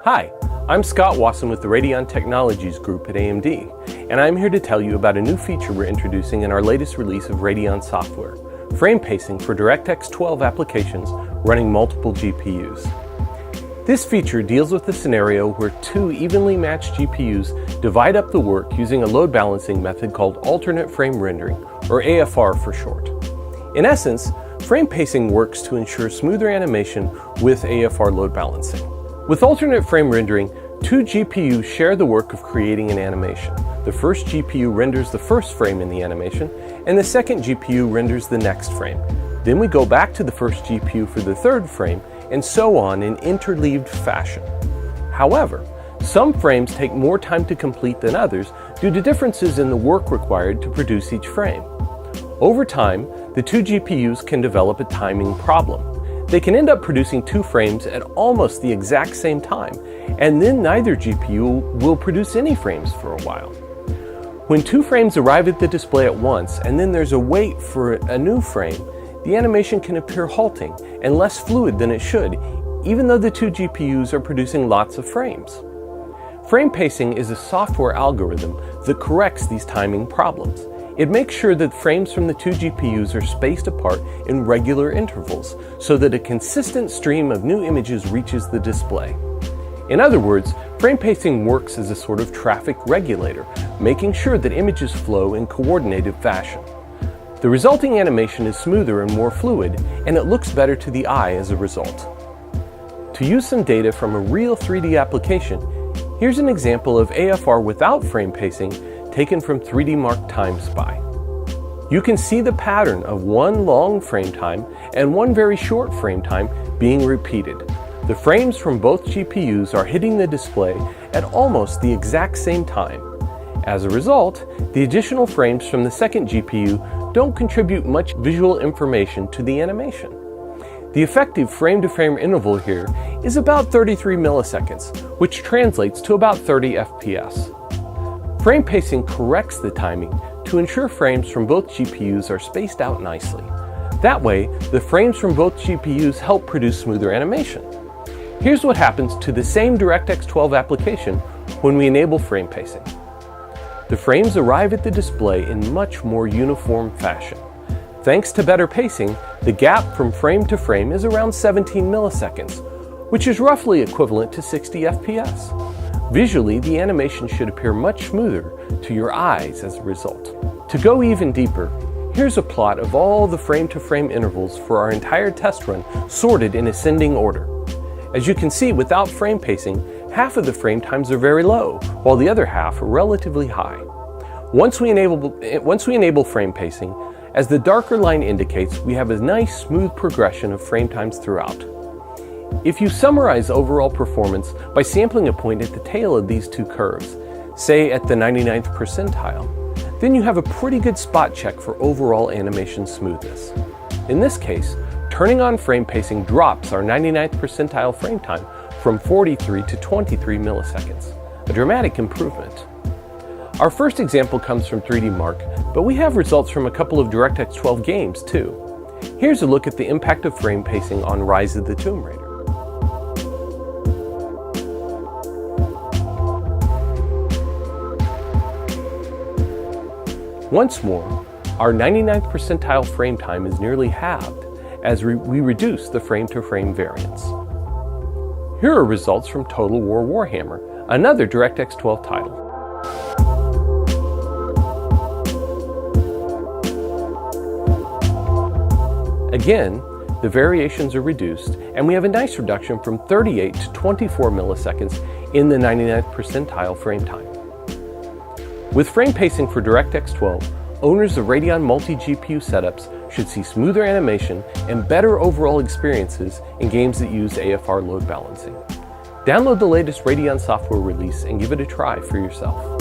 Hi, I'm Scott Wasson with the Radeon Technologies Group at AMD, and I'm here to tell you about a new feature we're introducing in our latest release of Radeon software, frame pacing for DirectX 12 applications running multiple GPUs. This feature deals with the scenario where two evenly matched GPUs divide up the work using a load balancing method called alternate frame rendering, or AFR for short. In essence, frame pacing works to ensure smoother animation with AFR load balancing. With alternate frame rendering, two GPUs share the work of creating an animation. The first GPU renders the first frame in the animation, and the second GPU renders the next frame. Then we go back to the first GPU for the third frame, and so on in interleaved fashion. However, some frames take more time to complete than others due to differences in the work required to produce each frame. Over time, the two GPUs can develop a timing problem. They can end up producing two frames at almost the exact same time, and then neither GPU will produce any frames for a while. When two frames arrive at the display at once, and then there's a wait for a new frame, the animation can appear halting and less fluid than it should, even though the two GPUs are producing lots of frames. Frame pacing is a software algorithm that corrects these timing problems. It makes sure that frames from the two GPUs are spaced apart in regular intervals so that a consistent stream of new images reaches the display. In other words, frame pacing works as a sort of traffic regulator, making sure that images flow in coordinated fashion. The resulting animation is smoother and more fluid, and it looks better to the eye as a result. To use some data from a real 3D application, here's an example of AFR without frame pacing taken from 3D Mark Time Spy. You can see the pattern of one long frame time and one very short frame time being repeated. The frames from both GPUs are hitting the display at almost the exact same time. As a result, the additional frames from the second GPU don't contribute much visual information to the animation. The effective frame-to-frame interval here is about 33 milliseconds, which translates to about 30 FPS. Frame pacing corrects the timing to ensure frames from both GPUs are spaced out nicely. That way, the frames from both GPUs help produce smoother animation. Here's what happens to the same DirectX 12 application when we enable frame pacing. The frames arrive at the display in much more uniform fashion. Thanks to better pacing, the gap from frame to frame is around 17 milliseconds, which is roughly equivalent to 60 FPS. Visually, the animation should appear much smoother to your eyes as a result. To go even deeper, here's a plot of all the frame-to-frame intervals for our entire test run sorted in ascending order. As you can see, without frame pacing, half of the frame times are very low, while the other half are relatively high. Once we enable frame pacing, as the darker line indicates, we have a nice smooth progression of frame times throughout. If you summarize overall performance by sampling a point at the tail of these two curves, say at the 99th percentile, then you have a pretty good spot check for overall animation smoothness. In this case, turning on frame pacing drops our 99th percentile frame time from 43 to 23 milliseconds, a dramatic improvement. Our first example comes from 3D Mark, but we have results from a couple of DirectX 12 games too. Here's a look at the impact of frame pacing on Rise of the Tomb Raider. Once more, our 99th percentile frame time is nearly halved as we reduce the frame-to-frame variance. Here are results from Total War Warhammer, another DirectX 12 title. Again, the variations are reduced, and we have a nice reduction from 38 to 24 milliseconds in the 99th percentile frame time. With frame pacing for DirectX 12, owners of Radeon multi-GPU setups should see smoother animation and better overall experiences in games that use AFR load balancing. Download the latest Radeon software release and give it a try for yourself.